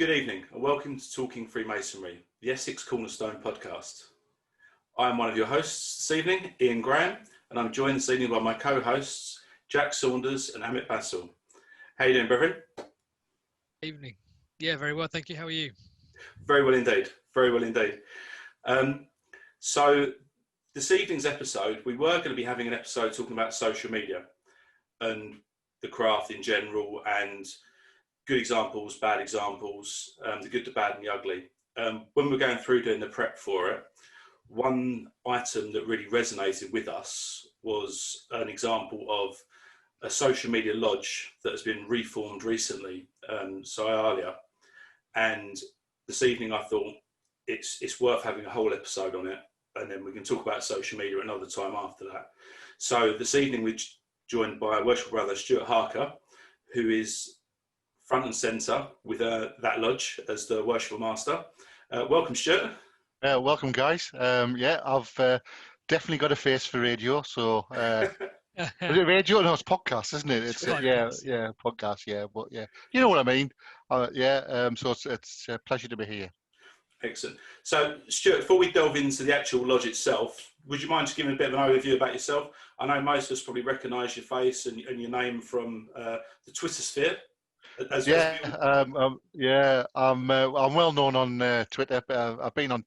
Good evening and welcome to Talking Freemasonry, the Essex Cornerstone podcast. I am one of your hosts this evening, Ian Graham, and I'm joined this evening by my co-hosts, Jack Saunders and Amit Basil. How are you doing, brethren? Evening. Yeah, very well, thank you. How are you? Very well indeed, very well indeed. So this evening's episode, we were going to be having an episode talking about social media and the craft in general and good examples, bad examples, the good, the bad and the ugly. When we're going through doing the prep for it, one item that really resonated with us was an example of a social media lodge that has been reformed recently, earlier. And this evening I thought it's worth having a whole episode on it, and then we can talk about social media another time after that. So this evening we're joined by worshipful brother Stuart Harker, who is front and centre with that lodge as the worshipful master. Welcome, Stuart. Welcome, guys. I've definitely got a face for radio. So, is it radio? No, it's podcast, isn't it? It's podcast. Yeah, but yeah, you know what I mean. So it's a pleasure to be here. Excellent. So, Stuart, before we delve into the actual lodge itself, would you mind just giving a bit of an overview about yourself? I know most of us probably recognise your face and your name from the Twitter sphere. I'm well known on Twitter. I've been on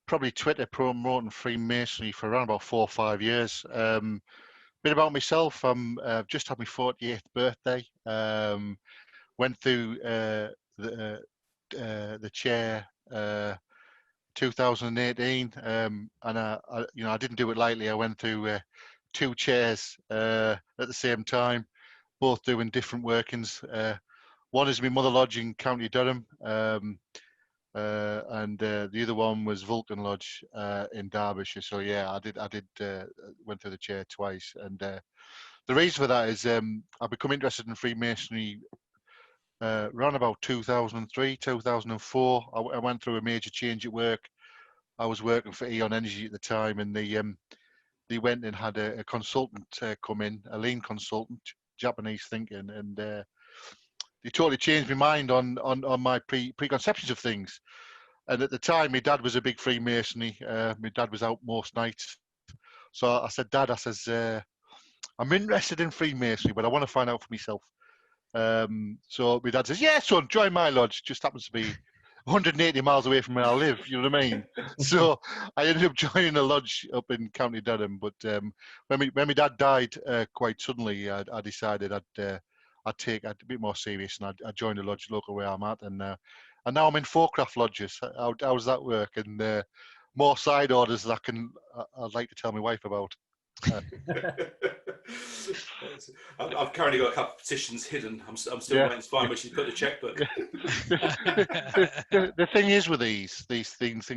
probably Twitter promoting Freemasonry for around about 4 or 5 years. Bit about myself. I've just had my 48th birthday. Went through the chair 2018, and I didn't do it lightly. I went through 2 chairs at the same time, both doing different workings. One is my mother lodge in County Durham, and the other one was Vulcan Lodge in Derbyshire. So yeah, I did went through the chair twice, and the reason for that is I become interested in Freemasonry around about 2003, 2004. I went through a major change at work. I was working for Eon Energy at the time, and they went and had a consultant come in, a lean consultant, Japanese thinking, and they totally changed my mind on my preconceptions of things. And at the time, my dad was a big Freemasonry. My dad was out most nights. So I said, Dad, I'm interested in Freemasonry, but I want to find out for myself. So my dad says, yeah, son, join my lodge. Just happens to be 180 miles away from where I live, you know what I mean? So I ended up joining a lodge up in County Durham. But when my dad died quite suddenly, I decided I'd take it a bit more serious, and I joined a lodge local where I'm at, and now I'm in 4 craft lodges. How does that work? And more side orders that I'd like to tell my wife about. I've currently got a couple of petitions hidden. I'm still waiting to find where she's put the checkbook. The thing is with these things,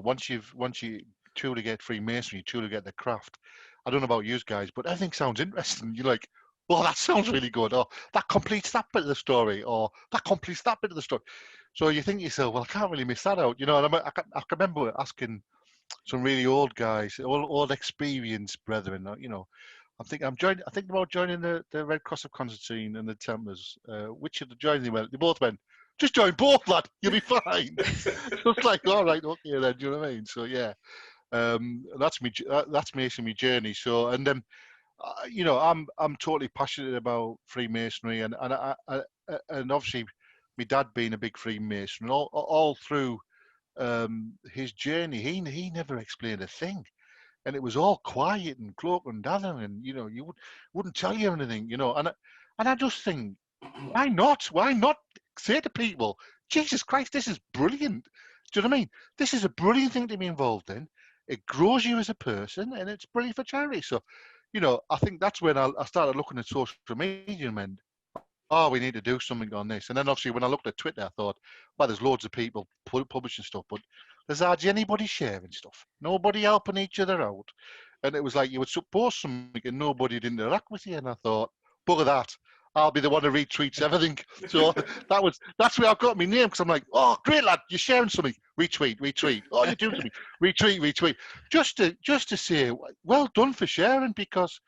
once you truly get Freemasonry, you truly get the craft. I don't know about you guys, but everything sounds interesting. You're like, well, that sounds really good, or that completes that bit of the story, or that completes that bit of the story. So you think to yourself, well, I can't really miss that out, And I can remember asking some really old guys, old experienced brethren, I'm thinking about joining the Red Cross of Constantine and the Templars. Which of the joining? They both went, just join both, lad. You'll be fine. So it's like, all right, okay, then. Do you know what I mean? So yeah, that's Masonry journey. So and then. I'm totally passionate about Freemasonry, and obviously, my dad being a big Freemason, all through his journey, he never explained a thing, and it was all quiet and cloak and dagger, and you wouldn't tell you anything, and I just think, why not say to people, Jesus Christ, this is brilliant. Do you know what I mean? This is a brilliant thing to be involved in. It grows you as a person, and it's brilliant for charity. So. I think that's when I started looking at social media and went, oh, we need to do something on this. And then obviously when I looked at Twitter, I thought, well, there's loads of people publishing stuff, but there's hardly anybody sharing stuff. Nobody helping each other out. And it was like you would post something and nobody would interact with you. And I thought, bugger that. I'll be the one who retweets everything. So that's where I got my name, because I'm like, oh, great lad, you're sharing something. Retweet. Oh, you're doing something. Retweet. Just to say, well done for sharing, because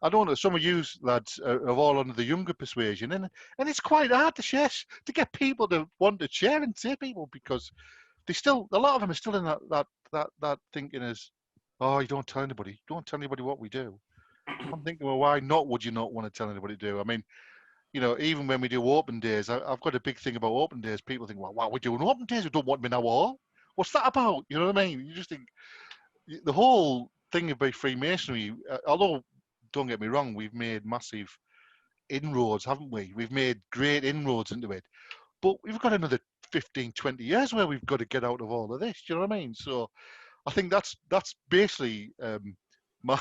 I don't know, some of you lads are all under the younger persuasion, and it's quite hard to share, to get people to want to share and say people, because a lot of them are still in that thinking is, oh, you don't tell anybody what we do. I'm thinking, well, why not? Would you not want to tell anybody to do? I mean, even when we do open days, I've got a big thing about open days. People think, well, why we're doing open days? We don't want them in our hall. What's that about? You know what I mean? You just think the whole thing about Freemasonry, although don't get me wrong, we've made massive inroads, haven't we? We've made great inroads into it, but we've got another 15, 20 years where we've got to get out of all of this. Do you know what I mean? So I think that's basically my,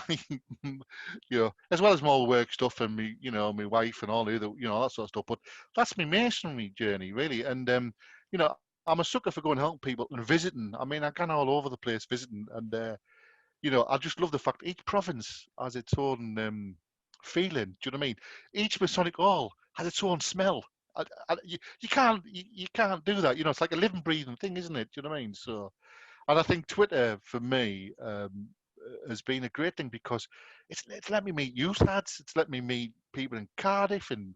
as well as my work stuff and me, my wife and all the other, that sort of stuff. But that's my masonry journey, really. And I'm a sucker for going and helping people and visiting. I mean, I can all over the place visiting, and I just love the fact each province has its own feeling. Do you know what I mean? Each Masonic hall has its own smell. You can't do that. It's like a living, breathing thing, isn't it? Do you know what I mean? So, and I think Twitter for me has been a great thing, because it's let me meet youth lads. It's let me meet people in Cardiff and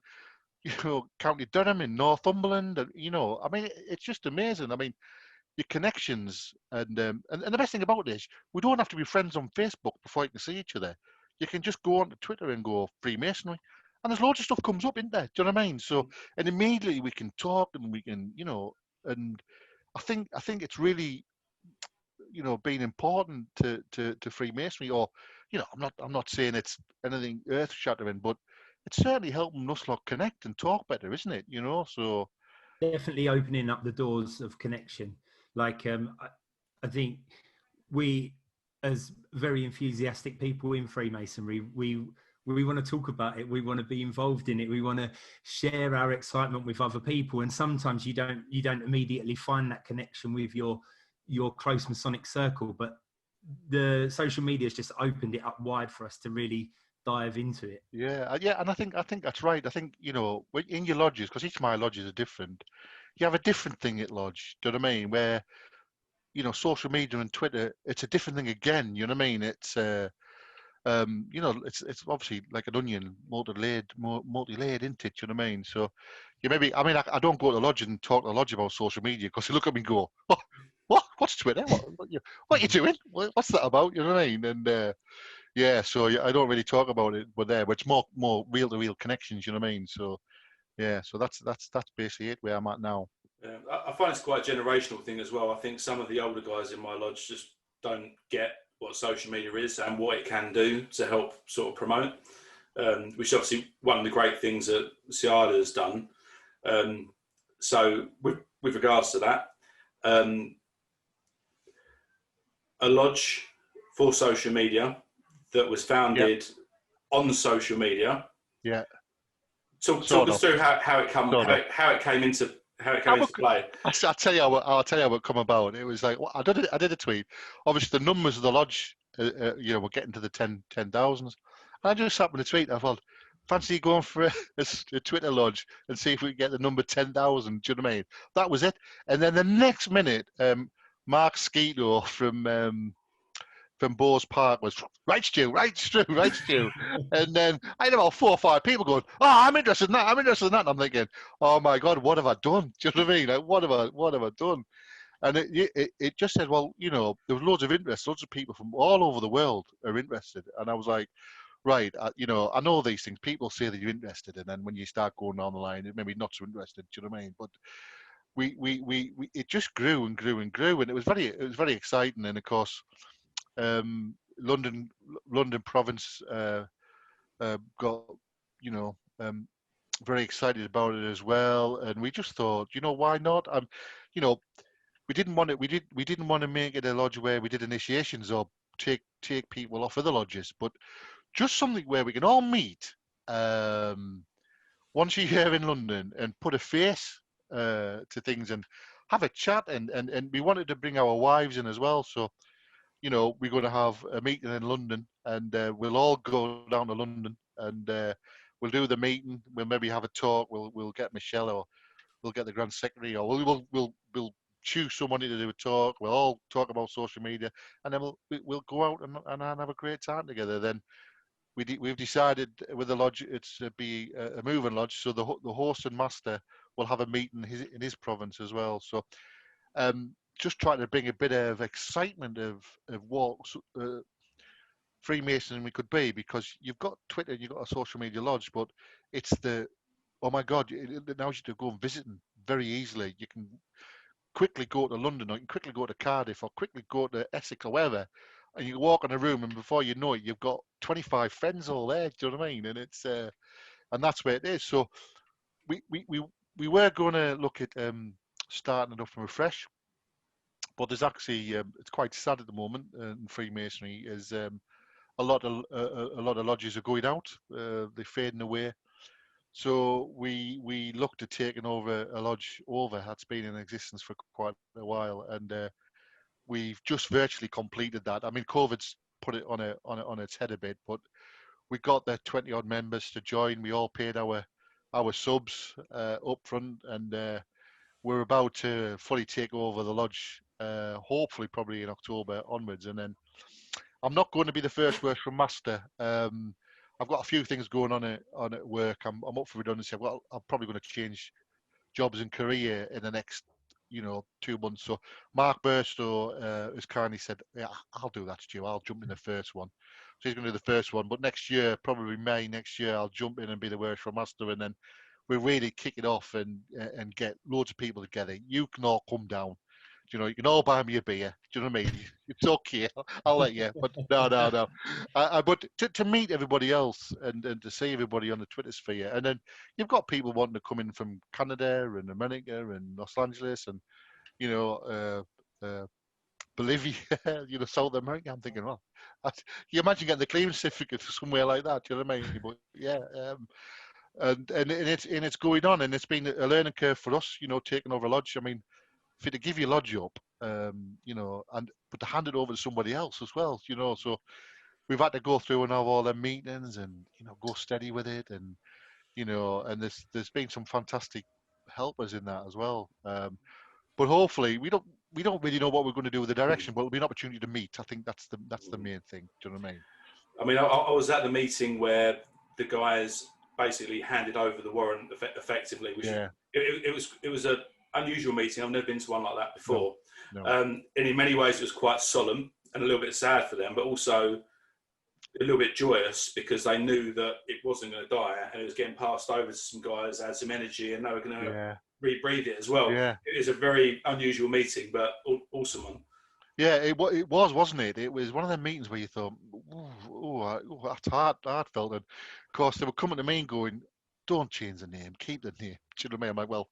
County Durham and Northumberland. And I mean, it's just amazing. I mean, your connections, and the best thing about this, we don't have to be friends on Facebook before you can see each other. You can just go onto Twitter and go Freemasonry, and there's loads of stuff comes up in there. Do you know what I mean? So, and immediately we can talk, and we can, and I think it's really, been important to Freemasonry. Or, I'm not saying it's anything earth shattering, but it's certainly helping us lot connect and talk better, isn't it? So definitely opening up the doors of connection. Like, I think we, as very enthusiastic people in Freemasonry, we want to talk about it. We want to be involved in it. We want to share our excitement with other people. And sometimes you don't immediately find that connection with your close Masonic circle, but the social media has just opened it up wide for us to really dive into it. Yeah, and I think that's right. I think in your lodges, because each of my lodges are different. You have a different thing at lodge. Do you know what I mean? Where social media and Twitter, it's a different thing again. You know what I mean? It's it's obviously like an onion, multi-layered, isn't it? You know what I mean? So I don't go to the lodge and talk to the lodge about social media, because they look at me and go, what's Twitter? What you doing? What's that about? You know what I mean? And so I don't really talk about it, but it's more real-to-real connections. You know what I mean? So so that's basically it where I'm at now. Yeah, I find it's quite a generational thing as well. I think some of the older guys in my lodge just don't get what social media is and what it can do to help sort of promote, which is obviously one of the great things that Ciada has done. So with regards to that, a lodge for social media that was founded on social media. Yeah. Talk us through how it came into play. I'll tell you how it come about. It was like, I did a tweet. Obviously, the numbers of the lodge, were getting to the 10,000s. And I just happened to tweet. I thought, fancy going for a Twitter lodge and see if we can get the number 10,000. Do you know what I mean? That was it. And then the next minute, Mark Skeeto from Bowes Park was, right, Stu. And then I had about 4 or 5 people going, I'm interested in that. And I'm thinking, oh my God, what have I done? Do you know what I mean? Like, what have I done? And it just said, well, there was loads of interest. Loads of people from all over the world are interested. And I was like, right, I know these things. People say that you're interested. And then when you start going down the line, it maybe not so interested. Do you know what I mean? But we it just grew and grew and grew. And it was very exciting. And of course, London province got very excited about it as well, and we just thought, why not? We didn't want to make it a lodge where we did initiations or take people off other lodges, but just something where we can all meet once a year in London and put a face to things and have a chat, and we wanted to bring our wives in as well, so we're going to have a meeting in London, and we'll all go down to London, and we'll do the meeting. We'll maybe have a talk. We'll get Michelle, or we'll get the Grand Secretary, or we'll choose somebody to do a talk. We'll all talk about social media, and then we'll go out and have a great time together. Then we've decided with the lodge it's to be a moving lodge, so the host and master will have a meeting in his province as well. So just trying to bring a bit of excitement of what Freemasonry could be, because you've got Twitter, you've got a social media lodge, but it's oh my God, it allows you to go and visit them very easily. You can quickly go to London, or you can quickly go to Cardiff, or quickly go to Essex or wherever, and you walk in a room, and before you know it, you've got 25 friends all there. Do you know what I mean? And it's and that's where it is. So we were going to look at starting it up from afresh, but there's actually it's quite sad at the moment in Freemasonry. Is a lot of lodges are going out. They're fading away. So we looked at taking over a lodge that's been in existence for quite a while, and we've just virtually completed that. I mean, COVID's put it on its head a bit, but we got the 20 odd members to join. We all paid our subs up front, and we're about to fully take over the lodge. Hopefully, probably in October onwards, and then I'm not going to be the first workshop master. I've got a few things going on at work. I'm up for redundancy. I'm probably going to change jobs and career in the next 2 months. So Mark Burstow has kindly said, yeah, I'll do that, Stu. I'll jump in the first one. So he's going to do the first one. But next year, probably May next year, I'll jump in and be the workshop master, and then we'll really kick it off and get loads of people together. You can all come down. You can all buy me a beer. Do you know what I mean? It's okay. I'll let you. But no. But to meet everybody else and to see everybody on the Twitter sphere, and then you've got people wanting to come in from Canada and America and Los Angeles and Bolivia, South America. I'm thinking, well, you imagine getting the clearance certificate for somewhere like that. Do you know what I mean? But yeah. And it's going on, and it's been a learning curve for us. Taking over a lodge. I mean, to give your lodge up, but to hand it over to somebody else as well, so we've had to go through and have all the meetings and, go steady with it. And, and there's been some fantastic helpers in that as well. But hopefully we don't really know what we're going to do with the direction, but it'll be an opportunity to meet. I think that's the main thing. Do you know what I mean? I mean, I was at the meeting where the guys basically handed over the warrant effectively, which it was a unusual meeting. I've never been to one like that before. No. And in many ways it was quite solemn and a little bit sad for them, but also a little bit joyous, because they knew that it wasn't going to die and it was getting passed over to some guys that had some energy, and they were going to rebreathe it as well. Yeah. It was a very unusual meeting, but awesome one. Yeah, it was, wasn't it? It was one of them meetings where you thought, that's heartfelt. And of course, they were coming to me and going, don't change the name, keep the name. Do you know what I mean? I'm like, well,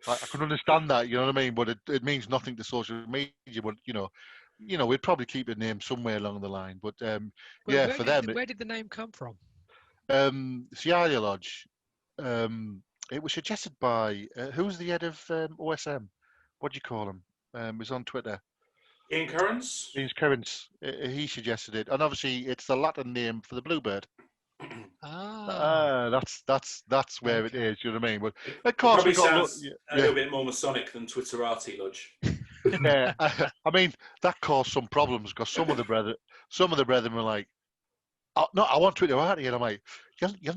I can understand that, you know what I mean? But it means nothing to social media. But, we'd probably keep the name somewhere along the line. But, where did the name come from? Cialia Lodge. It was suggested by, who's the head of OSM? What do you call him? It was on Twitter. Ian Currens? Ian Currens. He suggested it. And obviously, it's the Latin name for the bluebird. That's where it is. You know what I mean? But of course, it sounds a little bit more Masonic than Twitterati Lodge. Yeah, I mean that caused some problems, because some of the brethren were like, oh, "No, I want Twitterati," and I'm like, "You'll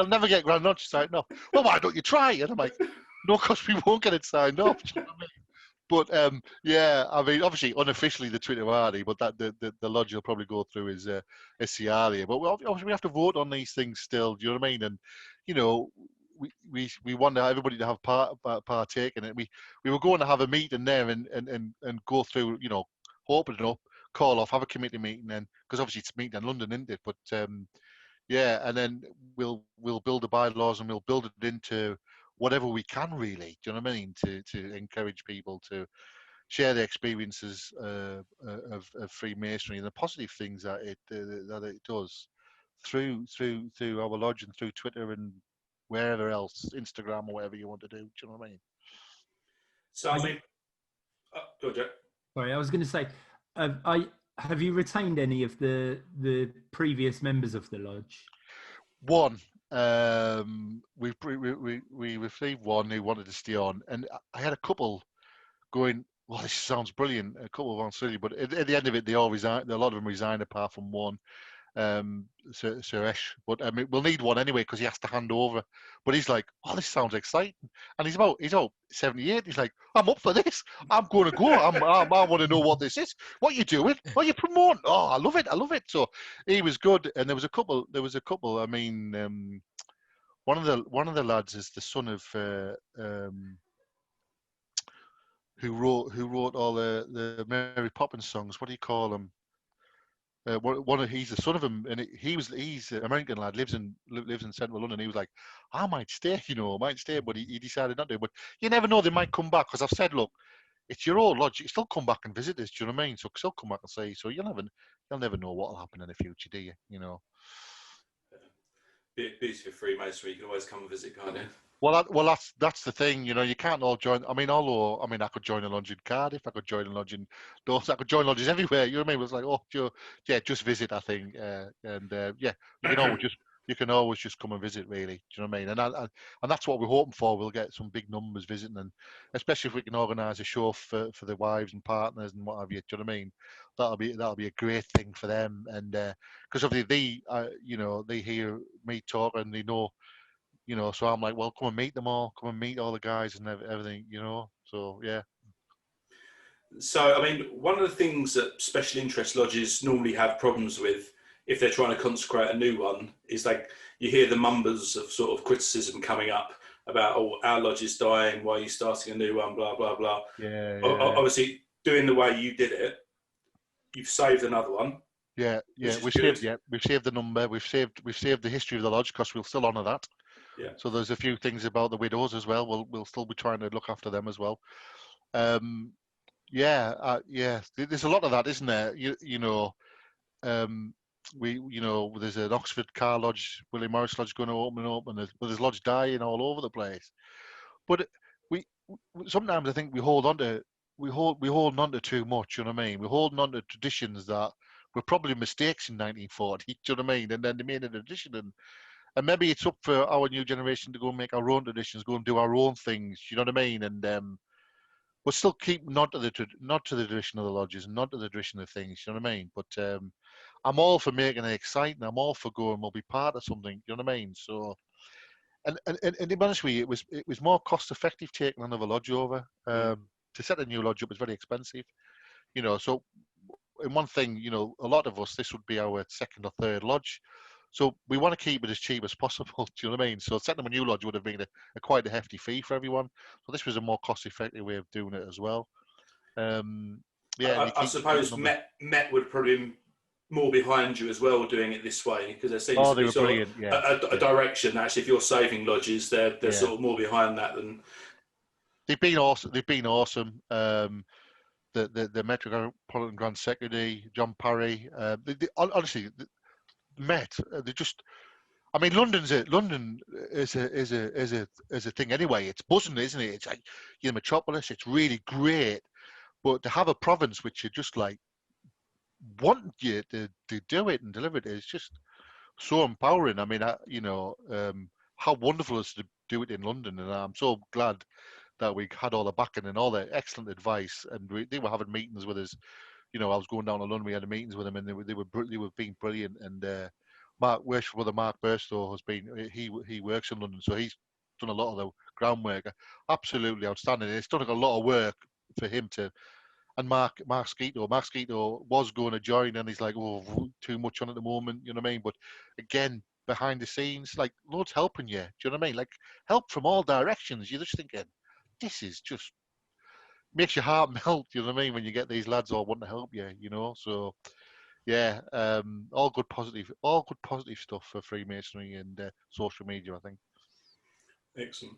never get Grand Lodge signed off." Well, why don't you try? And I'm like, "No, because we won't get it signed off." You know what I mean? But I mean, obviously, unofficially the Twitterati, but that the lodge will probably go through is Cialia. But obviously, we have to vote on these things still. Do you know what I mean? And we want everybody to have partake in it. We were going to have a meeting there and go through, open it up, call off, have a committee meeting, then, because obviously it's a meeting in London, isn't it? But and then we'll build the bylaws and we'll build it into whatever we can, really. Do you know what I mean? To encourage people to share their experiences of Freemasonry and the positive things that it does through our lodge and through Twitter and wherever else, Instagram or whatever you want to do. Do you know what I mean? So I mean, go on, Jack. Sorry, I was going to say, have you retained any of the previous members of the lodge? One. We received one who wanted to stay on, and I had a couple going, well, this sounds brilliant. A couple of on silly, but at the end of it, they all resigned. A lot of them resigned, apart from one. Sir Esh. But I mean, we'll need one anyway because he has to hand over. But he's like, oh, this sounds exciting, and he's about 78. He's like, I'm up for this. I'm going to go. I want to know what this is. What are you doing? What are you promoting? Oh, I love it. I love it. So he was good, and there was a couple. I mean, one of the lads is the son of who wrote all the Mary Poppins songs. What do you call him? He's the son of him, and he's an American lad, lives in central London. He was like, I might stay, but he decided not to. But you never know, they might come back, because I've said, look, it's your old lodge. You still come back and visit us. Do you know what I mean? So still come back and say. So you'll never know what will happen in the future, do you? You know. Beauty of Freemasonry. You can always come and visit, can't you? Well, that's the thing, you can't all join. I mean, I could join a lodge in Cardiff, I could join a lodge in Dorset, I could join lodges everywhere. You know what I mean? It was like, oh, just visit. I think, yeah, you can always just come and visit, really. Do you know what I mean? And that's what we're hoping for. We'll get some big numbers visiting, and especially if we can organise a show for the wives and partners and what have you. Do you know what I mean? That'll be a great thing for them, and because obviously they hear me talk and they know. So I'm like, well, come and meet them all. Come and meet all the guys and everything, So, yeah. So, I mean, one of the things that special interest lodges normally have problems with, if they're trying to consecrate a new one, is like you hear the mumbers of sort of criticism coming up about, oh, our lodge is dying, why are you starting a new one, blah, blah, blah. Yeah. Obviously, doing the way you did it, you've saved another one. Yeah. We've saved the number. We've saved the history of the lodge, because we'll still honour that. Yeah. So there's a few things about the widows as well. We'll still be trying to look after them as well. Yeah. There's a lot of that, isn't there? There's an Oxford Car Lodge, William Morris Lodge going to open up, and there's lodge dying all over the place. But we sometimes I think we hold on to too much. You know what I mean? We're holding on to traditions that were probably mistakes in 1940. Do you know what I mean? And then they made a tradition, and maybe it's up for our new generation to go and make our own traditions, go and do our own things. You know what I mean? And we'll still keep not to the tradition of the lodges and not to the tradition of things. You know what I mean? But I'm all for making it exciting. I'm all for going. We'll be part of something. You know what I mean? So, and to be honest with you, it was more cost effective taking another lodge over. To set a new lodge up is very expensive. So in one thing, a lot of us, this would be our second or third lodge. So we want to keep it as cheap as possible. Do you know what I mean? So setting up a new lodge would have been quite a hefty fee for everyone. So this was a more cost-effective way of doing it as well. I suppose Met would probably be more behind you as well doing it this way, because there seems to be sort of a direction. Actually, if you're saving lodges, they're sort of more behind that than. They've been awesome. The Metropolitan Grand Secretary, John Parry. Honestly. Met, they just. I mean, London is a thing anyway. It's buzzing, isn't it? It's like metropolis. It's really great, but to have a province which are just like want you to do it and deliver it is just so empowering. I mean, how wonderful it is to do it in London, and I'm so glad that we had all the backing and all the excellent advice, and they were having meetings with us. I was going down to London. We had meetings with them, and they were being brilliant. And Mark Burstow has been. He works in London, so he's done a lot of the groundwork. Absolutely outstanding. It's done a lot of work for him to. And Mark Skeeto was going to join, and he's like, oh, too much on at the moment. You know what I mean? But again, behind the scenes, like Lord's helping you. Do you know what I mean? Like help from all directions. You're just thinking, this is just. Makes your heart melt, you know what I mean, when you get these lads all wanting to help you, So, yeah, all good positive stuff for Freemasonry and social media, I think. Excellent.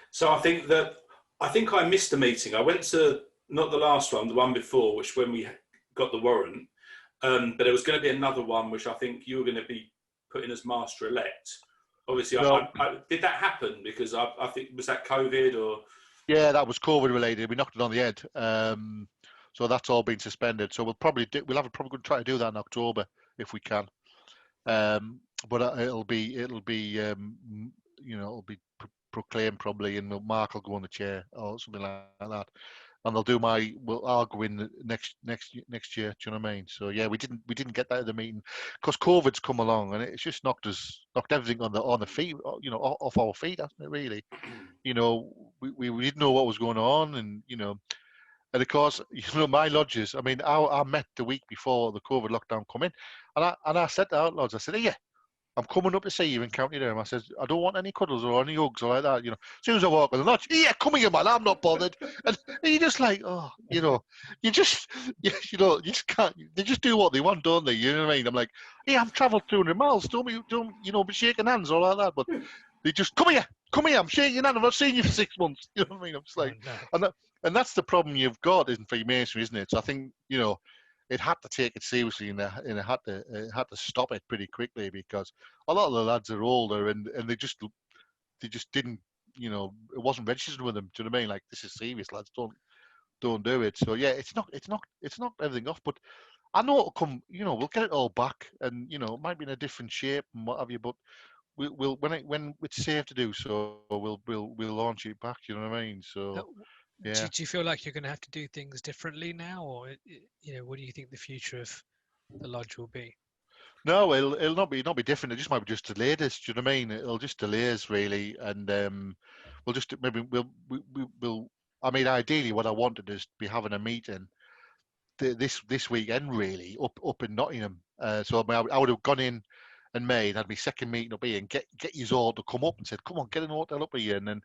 So I think I missed a meeting. I went to not the last one, the one before, which when we got the warrant, but there was going to be another one, which I think you were going to be putting as master elect. Obviously, no. Did that happen? Because I think was that COVID or. Yeah, that was COVID related. We knocked it on the head, so that's all been suspended. So we'll probably try to do that in October if we can. But it'll be proclaimed probably, and Mark will go on the chair or something like that. and I'll go in next year. Do you know what I mean? So yeah, we didn't get that at the meeting because COVID's come along and it's just knocked everything on the feet, off our feet, hasn't it? Really, we didn't know what was going on, and and of course, my lodges. I mean, I met the week before the COVID lockdown come in, and I said to our lodges, I said, yeah, I'm coming up to see you in County Durham. I said, I don't want any cuddles or any hugs or like that. As soon as I walk in the lodge, yeah, come here, man. I'm not bothered. And you're just like, oh, you just can't. They just do what they want, don't they? You know what I mean? I'm like, yeah, I've travelled 200 miles. Don't be shaking hands or like that. But they just come here. I'm shaking your hand. I've not seen you for 6 months. You know what I mean? I'm just like, and that's the problem you've got in Freemasonry, isn't it? So I think it had to take it seriously, and it had to stop it pretty quickly because a lot of the lads are older and they just didn't, it wasn't registered with them. Do you know what I mean? Like, this is serious, lads. Don't do it. So yeah, it's not everything off, but I know it'll come. We'll get it all back, and it might be in a different shape and what have you, but we'll when it's safe to do so, we'll launch it back. You know what I mean? So. Yeah. Do you feel like you're going to have to do things differently now, or what do you think the future of the lodge will be? No, it'll not be different. It just might be just delayed us. Do you know what I mean? It'll just delay us really, and we'll just maybe we'll. I mean, ideally, what I wanted is to be having a meeting this weekend really up in Nottingham. So I would have gone in and had my second meeting up here and get you all to come up and said, come on, get an hotel up here, and then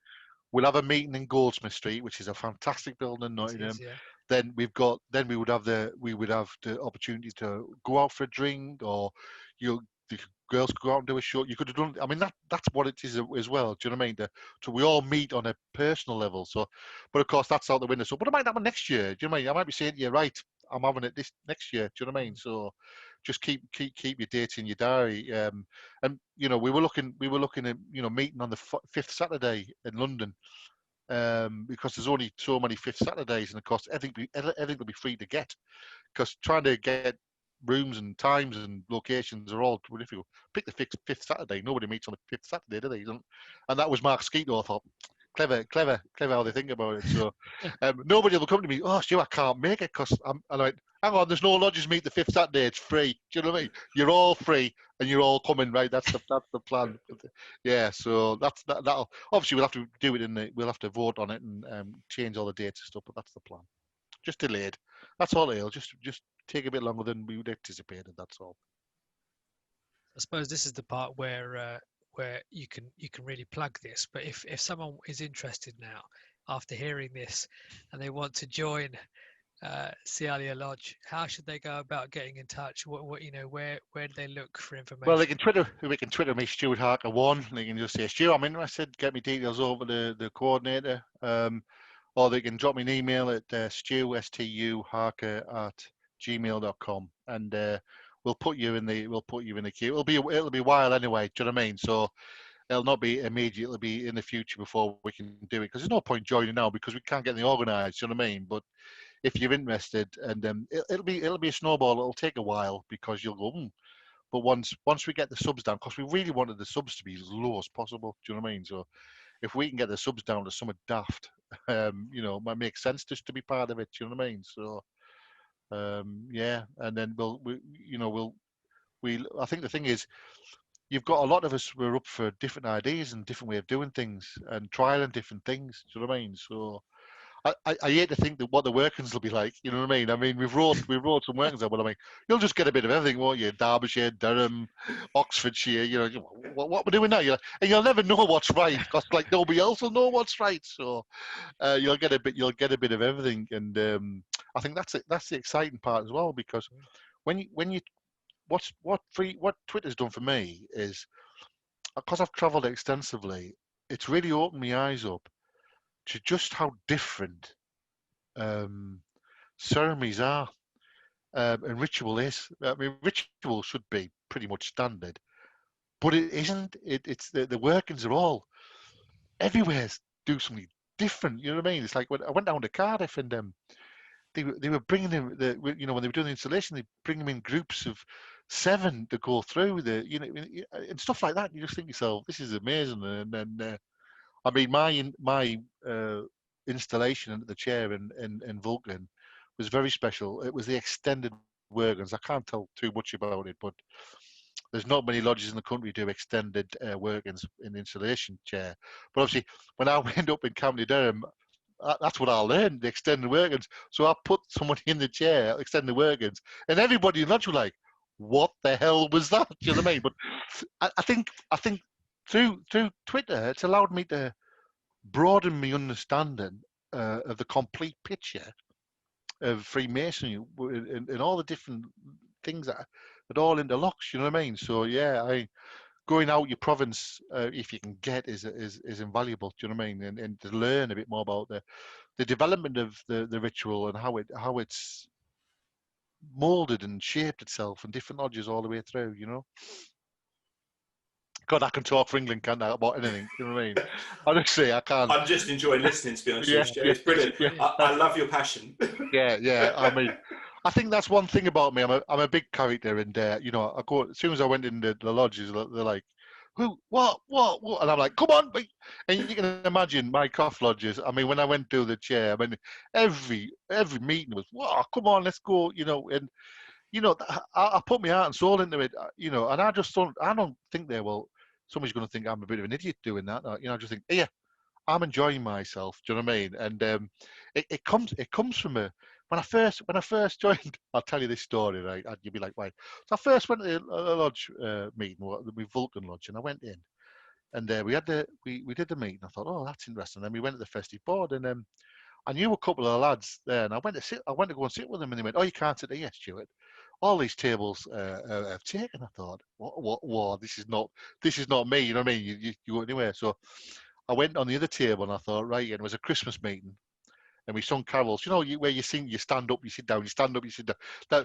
we'll have a meeting in Goldsmith Street, which is a fantastic building in Nottingham. Yeah. Then we would have the opportunity to go out for a drink, or the girls could go out and do a show. You could have done. I mean, that's what it is as well. Do you know what I mean? So we all meet on a personal level. So, but of course that's out the window. So, but it might happen next year. Do you know what I mean? I might be saying to you, right, I'm having it this next year. Do you know what I mean? So, just keep your dates in your diary. And we were looking at meeting on the 5th Saturday in London. Because there's only so many 5th Saturdays, and of course everything will be free to get. Because trying to get rooms and times and locations are all difficult. Pick the 5th Saturday. Nobody meets on the 5th Saturday, do they? And that was Mark Skeeto. I thought, clever how they think about it. So nobody will come to me, oh, Stu, I can't make it because I'm like, hang on, there's no lodges meet the 5th Saturday. It's free. Do you know what I mean? You're all free and you're all coming, right? That's the plan. Yeah, so that'll obviously we'll have to do it we'll have to vote on it and change all the dates and stuff, but that's the plan. Just delayed. That's all it'll just take a bit longer than we would anticipated. That's all. I suppose this is the part where you can really plug this. But if someone is interested now after hearing this and they want to join Cialia Lodge, how should they go about getting in touch? What where do they look for information? Well, we can Twitter me, Stuart Harker 1. They can just say, Stu, I'm interested. Get me details over the coordinator. Or they can drop me an email at stuharker@gmail.com, and we'll put you in the queue. It'll be a while anyway. Do you know what I mean? So it'll not be immediate. It'll be in the future before we can do it, because there's no point joining now because we can't get anything organised. Do you know what I mean? But if you're interested, and it'll be a snowball. It'll take a while because you'll go. But once we get the subs down, because we really wanted the subs to be as low as possible. Do you know what I mean? So if we can get the subs down to somewhat daft, it might make sense just to be part of it. Do you know what I mean? So yeah, and then I think the thing is, you've got a lot of us who are up for different ideas and different way of doing things and trialing different things. Do you know what I mean? So I hate to think that what the workings will be like. You know what I mean? I mean, we've wrote some workings out, but I mean, you'll just get a bit of everything, won't you? Derbyshire, Durham, Oxfordshire. What we're doing now, and you'll never know what's right because like nobody else will know what's right. So you'll get a bit of everything, and I think that's the exciting part as well, because what Twitter's done for me is, because I've travelled extensively, it's really opened my eyes up to just how different ceremonies are and ritual is. I mean, ritual should be pretty much standard, but it isn't. It's the workings are all everywhere. Do something different. You know what I mean? It's like when I went down to Cardiff and they were bringing them when they were doing the installation, they bring them in groups of 7 to go through and stuff like that. You just think to yourself, this is amazing. And then I mean, my installation into the chair in Vulcan was very special. It was the extended workings. I can't tell too much about it, but there's not many lodges in the country do extended workings in the installation chair. But obviously, when I went up in County Durham, that's what I learned, the extended workings. So I put somebody in the chair, extended workings, and everybody in lodge were like, "What the hell was that?" Do you know what I mean? But I think through Twitter, it's allowed me to broaden my understanding of the complete picture of Freemasonry and all the different things that all interlocks. You know what I mean? So yeah, going out your province, if you can get, is invaluable. Do you know what I mean? And to learn a bit more about the development of the ritual and how it's molded and shaped itself in different lodges all the way through. You know. God, I can talk for England, can't I, about anything? You know what I mean? Honestly, I can't. I'm just enjoying listening, to be honest Yeah, with you. It's brilliant. yeah, I love your passion. yeah. I mean, I think that's one thing about me. I'm a big character, and you know, I go as soon as I went into the lodges, they're like, "Who? What? And I'm like, "Come on!" And you can imagine my cough lodges. I mean, when I went to the chair, I mean, every meeting was, "Wow, come on, let's go!" You know, and you know, I put my heart and soul into it. You know, and I don't think somebody's going to think I'm a bit of an idiot doing that. You know, I just think, yeah, I'm enjoying myself. Do you know what I mean? And it comes from when I first joined. I'll tell you this story, right? You'd be like, why? So I first went to a lodge meeting, the Vulcan Lodge, and I went in, and we did the meeting. I thought, oh, that's interesting. Then we went to the festive board, and I knew a couple of lads there, and I went to go and sit with them, and they went, "Oh, you can't sit there, yes, Stuart. All these tables have taken." I thought, "What? This is not me." You know what I mean? You go anywhere. So I went on the other table, and I thought, right, and it was a Christmas meeting, and we sung carols. You know, where you sing, you stand up, you sit down, you stand up, you sit down.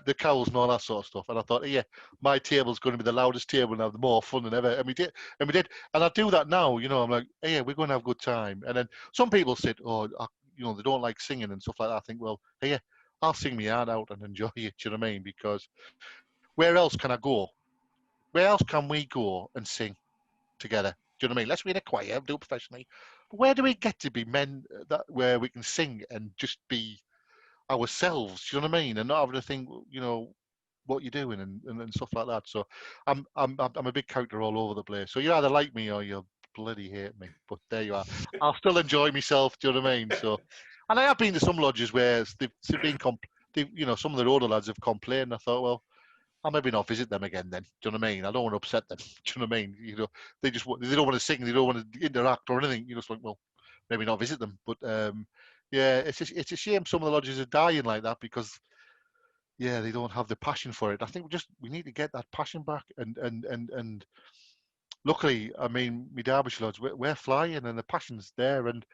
The carols and all that sort of stuff. And I thought, yeah, my table's going to be the loudest table and have the more fun than ever. And we did, and I do that now. You know, I'm like, yeah, we're going to have a good time. And then some people said, oh, you know, they don't like singing and stuff like that. I think, well, hey, I'll sing my heart out and enjoy it. Do you know what I mean? Because where else can I go? Where else can we go and sing together? Do you know what I mean? Let's be in a choir, do it professionally. But where do we get to be men where we can sing and just be ourselves? Do you know what I mean? And not having to think, you know, what you're doing and stuff like that. So I'm a big character all over the place. So you either like me or you bloody hate me. But there you are. I'll still enjoy myself. Do you know what I mean? So, and I have been to some lodges where they've been you know, some of the older lads have complained. I thought, well, I'll maybe not visit them again then. Do you know what I mean? I don't want to upset them. Do you know what I mean? You know, they don't want to sing, they don't want to interact or anything. You know, it's like, well, maybe not visit them. But yeah, it's a shame some of the lodges are dying like that because yeah, they don't have the passion for it. I think we need to get that passion back. And luckily, I mean, my Derbyshire lodge, we're flying and the passion's there. And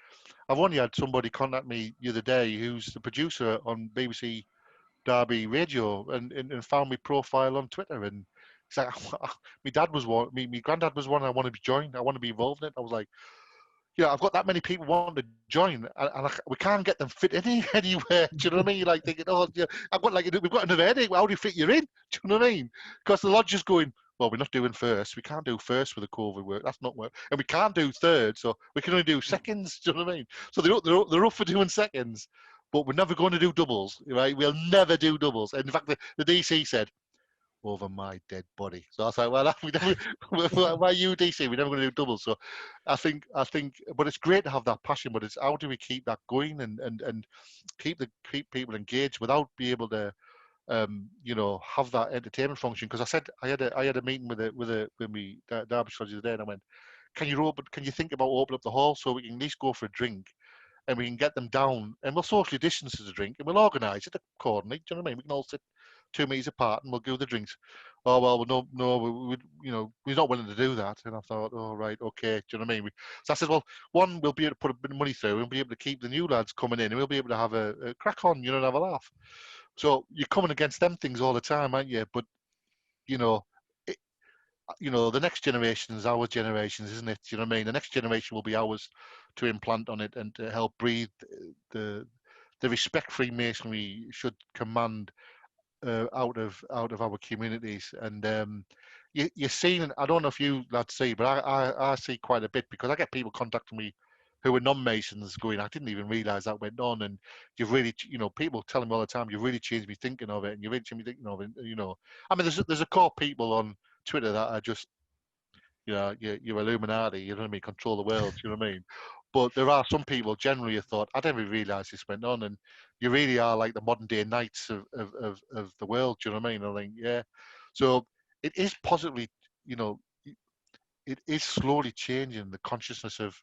I've only had somebody contact me the other day who's the producer on BBC Derby Radio and found my profile on Twitter, and he's like, my dad was one, my granddad was one. I want to be joined. I want to be involved in it. I was like, yeah, I've got that many people wanting to join, and we can't get them fit anywhere. Do you know what I mean? You're like thinking, oh, yeah, I've got we've got another headache. How do you fit you in? Do you know what I mean? Because the lodge is going, well, we're not doing first. We can't do first with the COVID work. That's not work, and we can't do third, so we can only do seconds. Do you know what I mean? So they're up for doing seconds. But we're never going to do doubles, right? We'll never do doubles. And in fact, the DC said, over my dead body. So I was like, well, why you DC? We're never going to do doubles. So I think, but it's great to have that passion. But it's how do we keep that going and keep people engaged without being able to, you know, have that entertainment function? Because I said I had a meeting with me Derbyshire the other day, and I went, can you think about opening up the hall so we can at least go for a drink? And we can get them down, and we'll socially distance as a drink, and we'll organise it accordingly. Do you know what I mean? We can all sit 2 meters apart, and we'll do the drinks. Oh well, no, you know, we're not willing to do that. And I thought, oh right, okay. Do you know what I mean? So I said, well, one, we'll be able to put a bit of money through, and we'll be able to keep the new lads coming in, and we'll be able to have a crack on, you know, and have a laugh. So you're coming against them things all the time, aren't you? But you know, you know, the next generation is our generations, isn't it? You know what I mean? The next generation will be ours to implant on it and to help breathe the respect Freemasonry should command out of our communities. And you're seeing, I don't know if you lads see, but I see quite a bit because I get people contacting me who are non-Masons going, I didn't even realise that went on, and you've really, you know, people tell me all the time, you've really changed me thinking of it, and you've really changed me thinking of it, you know. I mean, there's a core people on Twitter that are just, you know, you're Illuminati, you know what I mean, control the world, you know what I mean? But there are some people generally who thought, I didn't even realise this went on, and you really are like the modern day knights of the world, do you know what I mean? I think, yeah. So it is positively, you know, it is slowly changing the consciousness of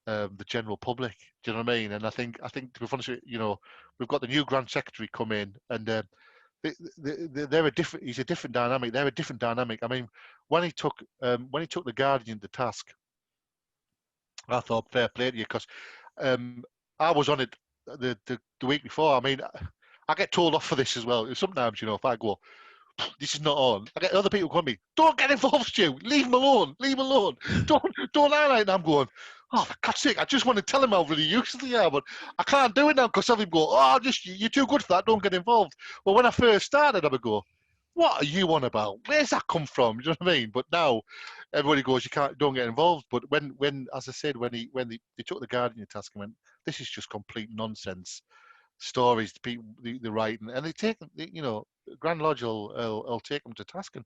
the general public. Do you know what I mean? And I think to be honest, you know, we've got the new Grand Secretary come in, and they're a different. He's a different dynamic. They're a different dynamic. I mean, when he took the Guardian to task, I thought fair play to you, because I was on it the week before. I mean, I get told off for this as well. Sometimes, you know, if I go, this is not on, I get other people calling me, don't get involved, Stu. Leave him alone. Leave him alone. Don't highlight. And I'm going, oh, for God's sake, I just want to tell him how really useless they are, but I can't do it now because some people go, oh, just you're too good for that. Don't get involved. Well, when I first started, I would go, what are you on about? Where's that come from? Do you know what I mean? But now everybody goes, don't get involved. But when as I said, when they took the Guardian to task and went, this is just complete nonsense stories to people they write, and they take, you know, Grand Lodge will take them to task, and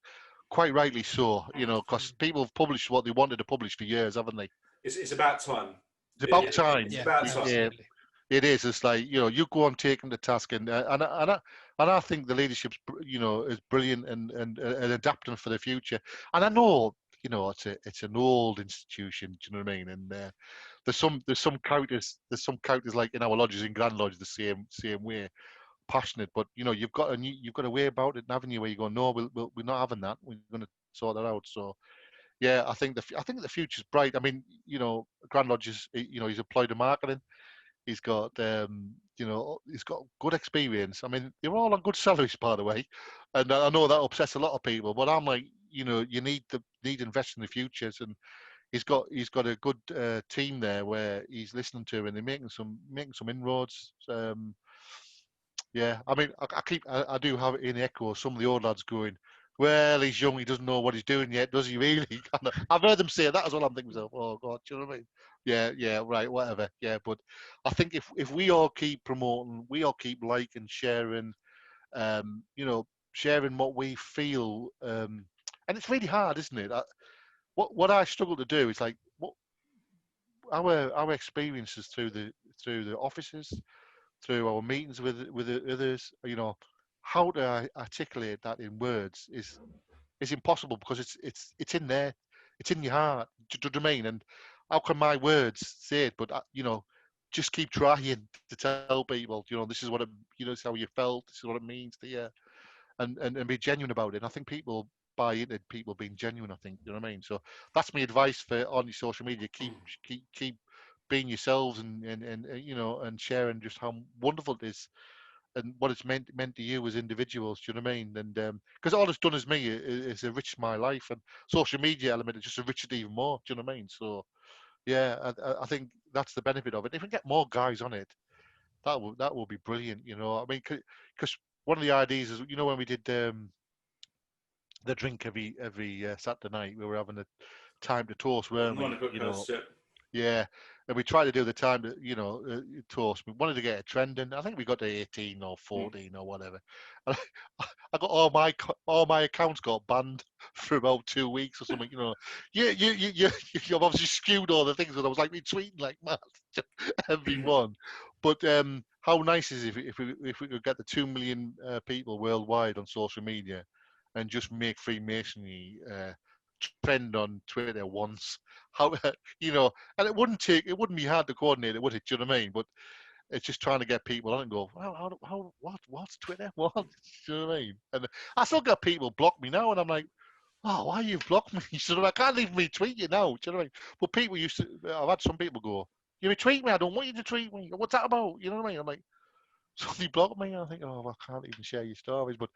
quite rightly so, you know, because people have published what they wanted to publish for years, haven't they? It's about time. It's about time. It's about time. Absolutely. It is. It's like, you know, you go and take them to task, and I think the leadership's, you know, is brilliant and adapting for the future. And I know, you know, it's an old institution. Do you know what I mean? And there's some characters like in our lodges, in Grand Lodge, the same way, passionate. But you know, you've got a way about it, haven't you? Where you go, no, we're not having that. We're going to sort that out. So yeah, I think the future's bright. I mean, you know, Grand Lodge is, you know, he's employed in marketing. He's got, you know, he's got good experience. I mean, they're all on good salaries, by the way, and I know that upsets a lot of people. But I'm like, you know, you need to invest in the futures, and he's got a good team there where he's listening to, and they're making some inroads. Yeah, I mean, I do have it in echo. Some of the old lads going, well, he's young, he doesn't know what he's doing yet, does he really? I've heard them say that as well. I'm thinking to myself, oh God, do you know what I mean? Yeah, right, whatever. Yeah, but I think if we all keep promoting, we all keep liking, sharing, you know, sharing what we feel, and it's really hard, isn't it? What I struggle to do is like what our experiences through the offices, through our meetings with others, you know, how to articulate that in words is impossible, because it's in there, it's in your heart. Do you know what I mean? And how can my words say it? But you know, just keep trying to tell people, you know, this is what it, you know, this is how you felt, this is what it means to you, and be genuine about it. And I think people buy into people being genuine. I think, you know what I mean. So that's my advice for on your social media. Keep being yourselves, and you know, and sharing just how wonderful it is and what it's meant to you as individuals. Do you know what I mean? And because all it's done is me is enriched my life, and social media element is just enriched it even more. Do you know what I mean? So yeah, I think that's the benefit of it. If we get more guys on it, that will be brilliant. You know, I mean, because one of the ideas is, you know, when we did the drink every Saturday night, we were having a time to toast, weren't we? You know, yeah, and we tried to do the time to, you know, toast. We wanted to get a trend, and I think we got to 18 or 14 or whatever. And I got all my accounts got banned for about 2 weeks or something. You know, you've obviously skewed all the things, and I was like retweeting like mad everyone. But how nice is it if we could get the 2 million people worldwide on social media, and just make Freemasonry trend on Twitter once? How, you know, and it wouldn't be hard to coordinate it, would it? Do you know what I mean? But it's just trying to get people on and go, well, what's Twitter? What? Do you know what I mean? And I still got people block me now, and I'm like, oh, why you blocked me? So I can't even retweet you now. Do you know what I mean? But people I've had some people go, you retweet me, I don't want you to tweet me. What's that about? You know what I mean? I'm like, so they block me. I think, oh, well, I can't even share your stories. But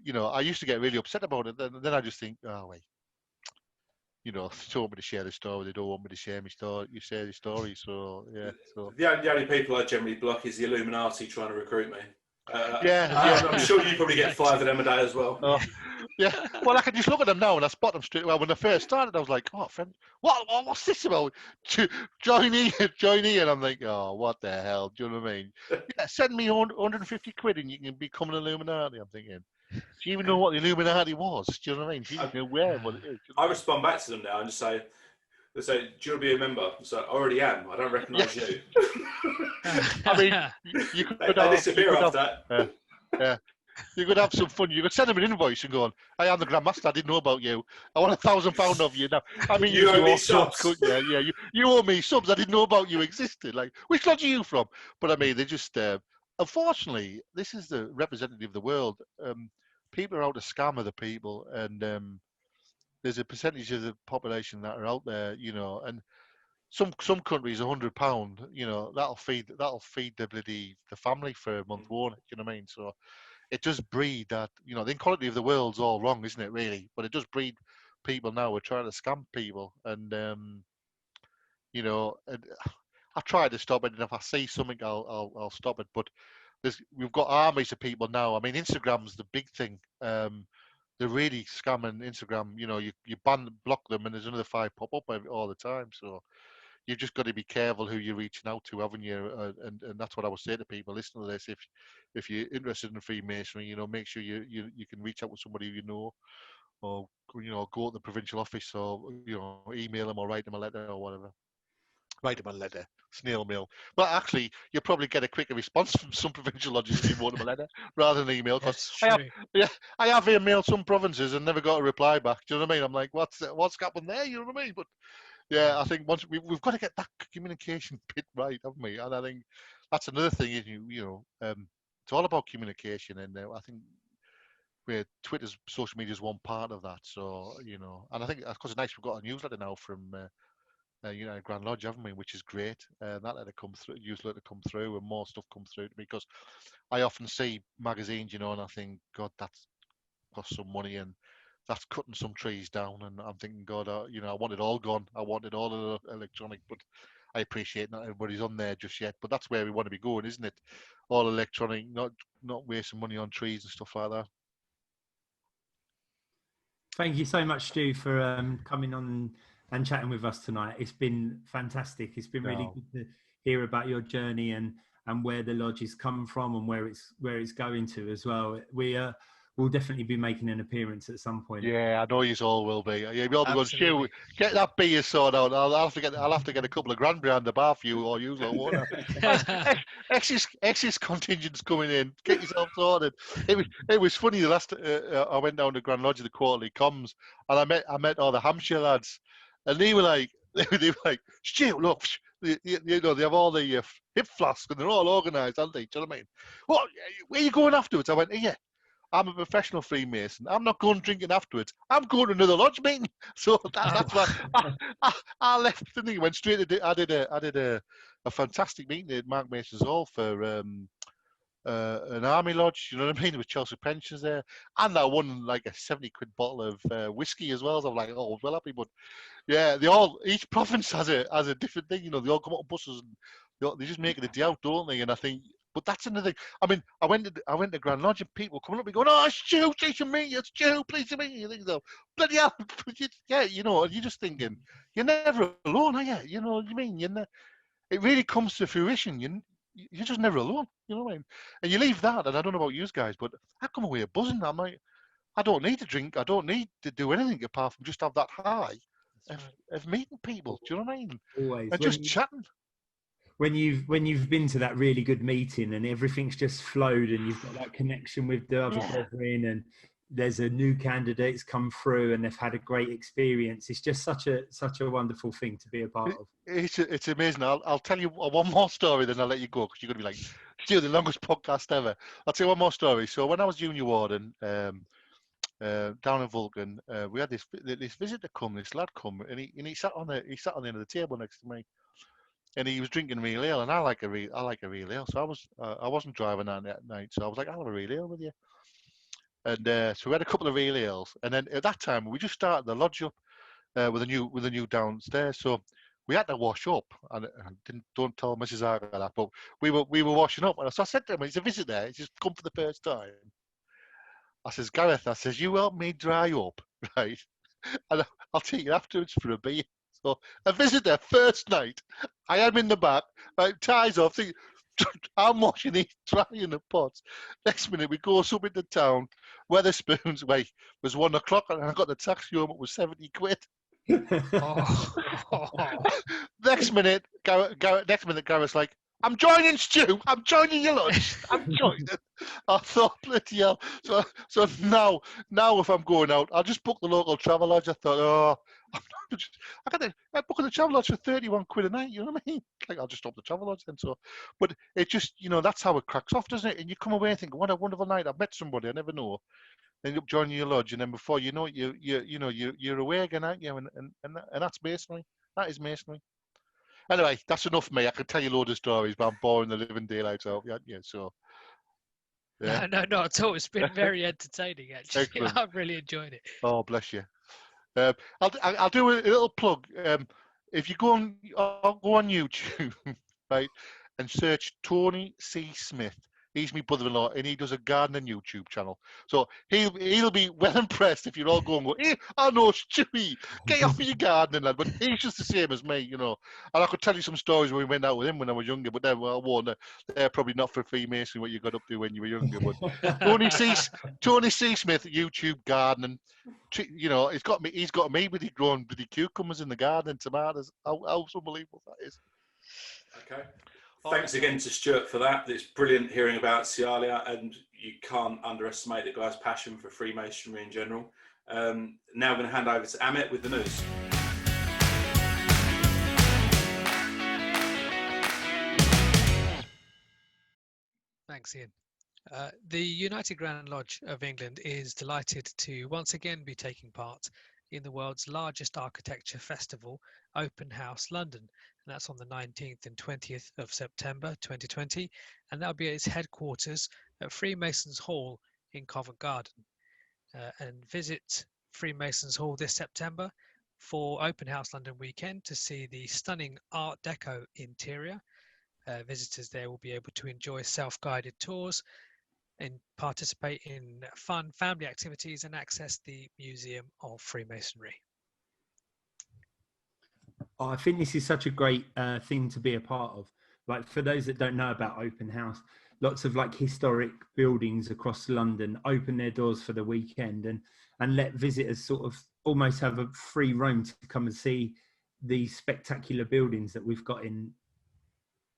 you know, I used to get really upset about it. Then I just think, oh wait, you know, they don't want me to share the story. They don't want me to share my story. You share the story, so yeah. So the only people I generally block is the Illuminati trying to recruit me. yeah. I'm sure you probably get 5 of them a day as well. Yeah, well, I can just look at them now and I spot them straight away. When I first started, I was like, "Oh, friend, what's this about? Join in." And I'm like, "Oh, what the hell?" Do you know what I mean? Yeah, send me 150 quid and you can become an Illuminati. I'm thinking, do you even know what the Illuminati was? Do you know what I mean? Do you even know where what it is? Do you know I what respond back to them now and just say, "Do you want to be a member?" So I already am. I don't recognise you. I mean, you They could have, disappear after that. yeah. You could have some fun. You could send them an invoice and go, "I am the Grandmaster. I didn't know about you. I want £1,000 of you now." I mean, You you owe me all sorts, subs. couldn't you? Yeah, you owe me subs. I didn't know about you existed. Like, which lodge are you from? But I mean, they just, unfortunately, this is the representative of the world. People are out to scam other people, and there's a percentage of the population that are out there, and some countries £100, that'll feed the family for a month, won't it? You know what I mean? So it does breed that, the equality of the world's all wrong, isn't it, really? But it does breed people now who are trying to scam people. And, and I try to stop it. And if I see something, I'll stop it. But we've got armies of people now. I mean, Instagram's the big thing. They're really scamming Instagram. You block them and there's another 5 pop up all the time. So you've just got to be careful who you're reaching out to, haven't you? And that's what I would say to people listening to this. If you're interested in Freemasonry, make sure you can reach out with somebody you know, or go to the provincial office, or email them or write them a letter or whatever. Write them a letter, snail mail. But actually, you'll probably get a quicker response from some provincial lodges if you wrote them a letter rather than email. Because I have emailed some provinces and never got a reply back. Do you know what I mean? I'm like, what's happened there? You know what I mean? But yeah, I think once we've got to get that communication bit right, haven't we? And I think that's another thing. It's all about communication, and I think where Twitter's social media is one part of that. So and I think because it's nice we've got a newsletter now from Grand Lodge, haven't we? Which is great. That newsletter come through, and more stuff come through to me, because I often see magazines, and I think, God, that's cost some money and that's cutting some trees down. And I'm thinking, God, I want it all gone. I want it all electronic, but I appreciate not everybody's on there just yet. But that's where we want to be going, isn't it? All electronic, not wasting money on trees and stuff like that. Thank you so much, Stu, for coming on and chatting with us tonight. It's been fantastic. It's been really good to hear about your journey and where the lodge has come from and where it's going to as well. We'll definitely be making an appearance at some point. Yeah, I know you all will be. Yeah, we'll be going, Stu, get that beer sorted out. I'll have to get a couple of grand behind the bar for you, or you won't I? Ex's contingent's coming in. Get yourself sorted. It was funny. The last I went down to Grand Lodge of the quarterly comms, and I met all the Hampshire lads, and they were like, Stu, look. They have all the hip flasks and they're all organised, aren't they? Do you know what I mean? What? Where are you going afterwards? I went, yeah. I'm a professional Freemason. I'm not going drinking afterwards. I'm going to another lodge meeting. So that's why I left. Didn't I? Went straight to. I did a fantastic meeting at Mark Mason's Hall for an army lodge. You know what I mean? With Chelsea pensions there, and I won like a 70 quid bottle of whiskey as well. So I'm like, oh, well happy. But yeah, each province has a different thing. They all come up on buses and they just make it a day out, don't they? And I think. But that's another thing. I mean, I went to Grand Lodge and people coming up and going, "Oh, Stu, please to meet you. It's Stu, please to meet you." You think so, bloody hell, yeah, and you're just thinking, you're never alone, are you? You know what I mean? It really comes to fruition. You're just never alone. You know what I mean? And you leave that, and I don't know about you guys, but I come away buzzing. I'm like, I don't need to drink. I don't need to do anything apart from just have that high of meeting people. Do you know what I mean? Always. And just chatting. When you've been to that really good meeting and everything's just flowed and you've got that connection with the other brethren and there's a new candidate's come through and they've had a great experience, it's just such a wonderful thing to be a part of. It's amazing. I'll tell you one more story, then I'll let you go because you're going to be like, Stu, the longest podcast ever. I'll tell you one more story. So when I was junior warden down in Vulcan, we had this visitor come, this lad come, and he sat on the end of the table next to me. And he was drinking real ale, and I like a real ale. So I wasn't driving that night, so I was like, I'll have a real ale with you. And so we had a couple of real ales, and then at that time we just started the lodge up with a new downstairs. So we had to wash up, and don't tell Mrs. Arga that, but we were washing up, and so I said to him, he's a visitor, he's just come for the first time. I says, Gareth, I says, you help me dry up, right? And I'll take you afterwards for a beer. So I visit there first night. I am in the back, right, ties off, think, I'm washing these, drying the pots. Next minute, we go up into town, Weatherspoons, wait, it was 1 o'clock, and I got the taxi home, it was 70 quid. Oh. Next minute, Gareth's like, I'm joining Stu. I'm joining your lunch. I'm joining. I thought, bloody hell. So now if I'm going out, I'll just book the local travel lodge. I thought, oh, I'm booking the travel lodge for 31 quid a night. You know what I mean? Like, I'll just stop the travel lodge then. So, but it just, that's how it cracks off, doesn't it? And you come away thinking, what a wonderful night. I've met somebody I never know. Then you join your lodge, and then before you know it, you're away again, aren't you? And that's masonry. That is masonry. Anyway, that's enough for me. I could tell you a load of stories, but I'm boring the living daylights out. Yeah, so. Yeah. No, not at all. It's been very entertaining, actually. Excellent. I've really enjoyed it. Oh, bless you. I'll do a little plug. If you go on YouTube, right, and search Tony C. Smith. He's my brother-in-law, and he does a gardening YouTube channel. So he'll be well impressed if you're all going, hey, I know Stewie, get off of your gardening, lad. But he's just the same as me, And I could tell you some stories when we went out with him when I was younger, but then, well, I won't. They're probably not for Freemasonry, what you got up to when you were younger. But Tony C. Smith, YouTube gardening. He's got me with growing with the cucumbers in the garden, tomatoes. How unbelievable that is. Okay. Thanks again to Stuart for that. It's brilliant hearing about Cialia, and you can't underestimate the guy's passion for Freemasonry in general. Now I'm going to hand over to Amit with the news. Thanks, Ian. The United Grand Lodge of England is delighted to once again be taking part in the world's largest architecture festival, Open House London. And that's on the 19th and 20th of September 2020. And that'll be at its headquarters at Freemasons Hall in Covent Garden. And visit Freemasons Hall this September for Open House London weekend to see the stunning Art Deco interior. Visitors there will be able to enjoy self-guided tours and participate in fun family activities and access the Museum of Freemasonry. Oh, I think this is such a great thing to be a part of. Like, for those that don't know about Open House, lots of like historic buildings across London open their doors for the weekend and let visitors sort of almost have a free roam to come and see these spectacular buildings that we've got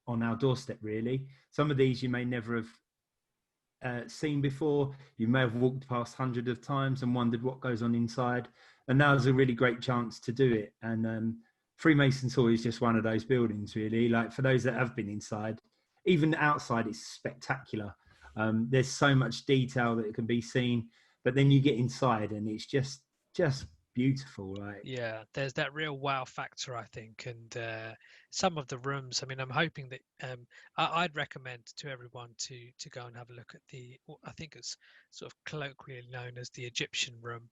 on our doorstep, really. Some of these you may never have seen before. You may have walked past hundreds of times and wondered what goes on inside. And now's a really great chance to do it. And Freemasons Hall is just one of those buildings, really. Like, for those that have been inside, even outside, it's spectacular. There's so much detail that can be seen, but then you get inside and it's just beautiful. Like, yeah, there's that real wow factor, I think. And some of the rooms, I mean, I'm hoping that I'd recommend to everyone to go and have a look at I think it's sort of colloquially known as the Egyptian room,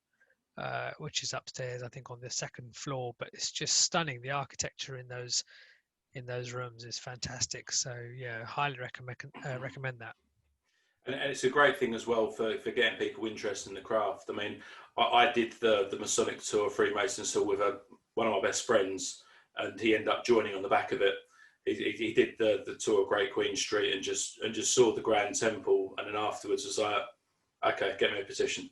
which is upstairs, I think, on the second floor. But it's just stunning. The architecture in those rooms is fantastic. So yeah, highly recommend that. And it's a great thing as well for getting people interested in the craft. I mean, I did the Masonic tour of Freemasons Hall with one of my best friends, and he ended up joining on the back of it. He did the tour of Great Queen Street and just saw the Grand Temple, and then afterwards was like, okay, get me a petition.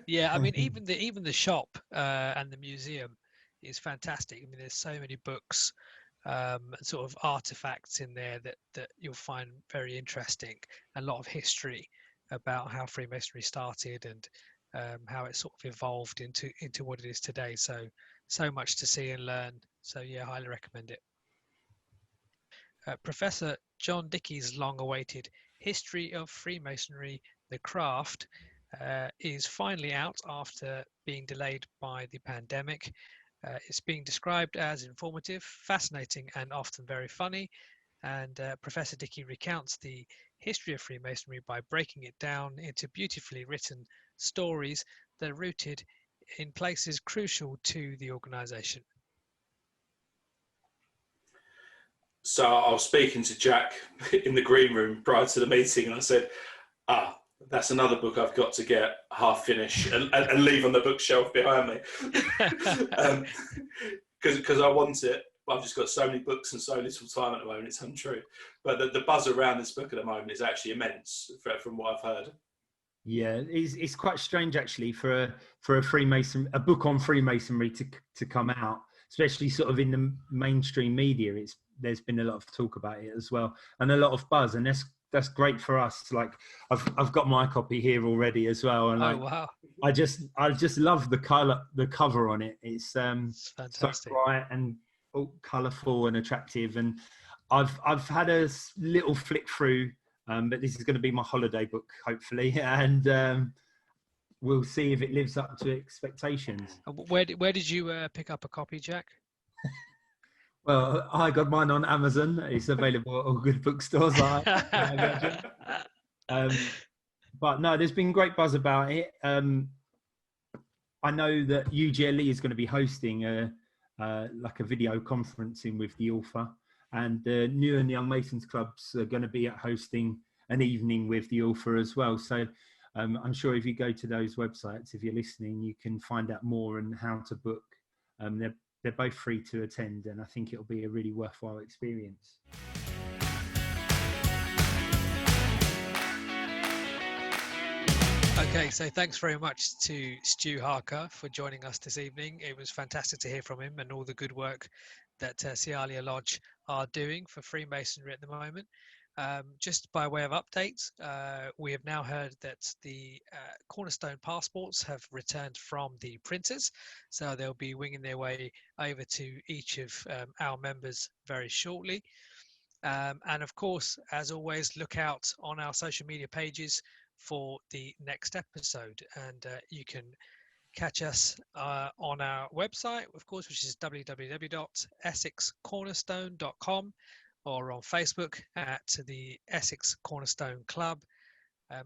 Yeah, I mean, even the shop and the museum is fantastic. I mean, there's so many books, sort of artifacts in there that you'll find very interesting. A lot of history about how Freemasonry started and how it sort of evolved into what it is today. So much to see and learn. So yeah, highly recommend it. Professor John Dickey's long-awaited History of Freemasonry, the Craft, is finally out after being delayed by the pandemic. It's being described as informative, fascinating, and often very funny. And Professor Dickey recounts the history of Freemasonry by breaking it down into beautifully written stories that are rooted in places crucial to the organisation. So I was speaking to Jack in the green room prior to the meeting, and I said, That's another book I've got to get half finished and leave on the bookshelf behind me. Because I want it. I've just got so many books and so little time at the moment, it's untrue. But the buzz around this book at the moment is actually immense from what I've heard. Yeah, it's quite strange actually for a book on Freemasonry to come out, especially sort of in the mainstream media. There's been a lot of talk about it as well, and a lot of buzz, and that's great for us. Like I've got my copy here already as well, and like, wow. I just love the cover on it. It's It's fantastic. so bright and colourful and attractive, and I've had a little flick through. But this is going to be my holiday book, hopefully, and we'll see if it lives up to expectations. Where did you pick up a copy, Jack? Well, I got mine on Amazon. It's available at all good bookstores. I imagine. But no, there's been great buzz about it. I know that UGLE is going to be hosting like a video conferencing with the author. And the New and Young Masons clubs are going to be hosting an evening with the author as well. So I'm sure if you go to those websites, if you're listening, you can find out more and how to book. They're both free to attend, and I think it'll be a really worthwhile experience. Okay, so thanks very much to Stu Harker for joining us this evening. It was fantastic to hear from him and all the good work that Cialia Lodge are doing for Freemasonry at the moment. Just by way of update, we have now heard that the Cornerstone passports have returned from the printers, so they'll be winging their way over to each of our members very shortly. And of course, as always, look out on our social media pages for the next episode, and you can catch us on our website, of course, which is www.essexcornerstone.com, or on Facebook at the Essex Cornerstone Club,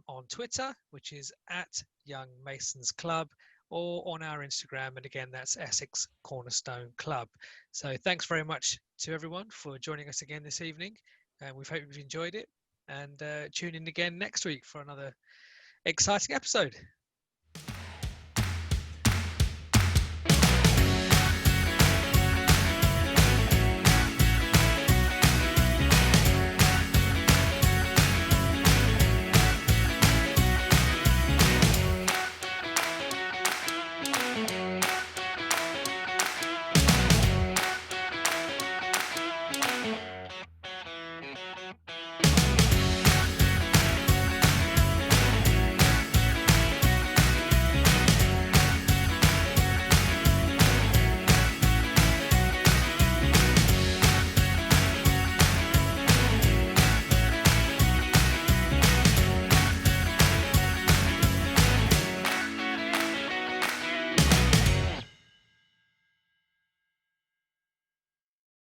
on Twitter, which is at Young Masons Club, or on our Instagram, and again, that's Essex Cornerstone Club. So thanks very much to everyone for joining us again this evening, and we hope you've enjoyed it, and tune in again next week for another exciting episode.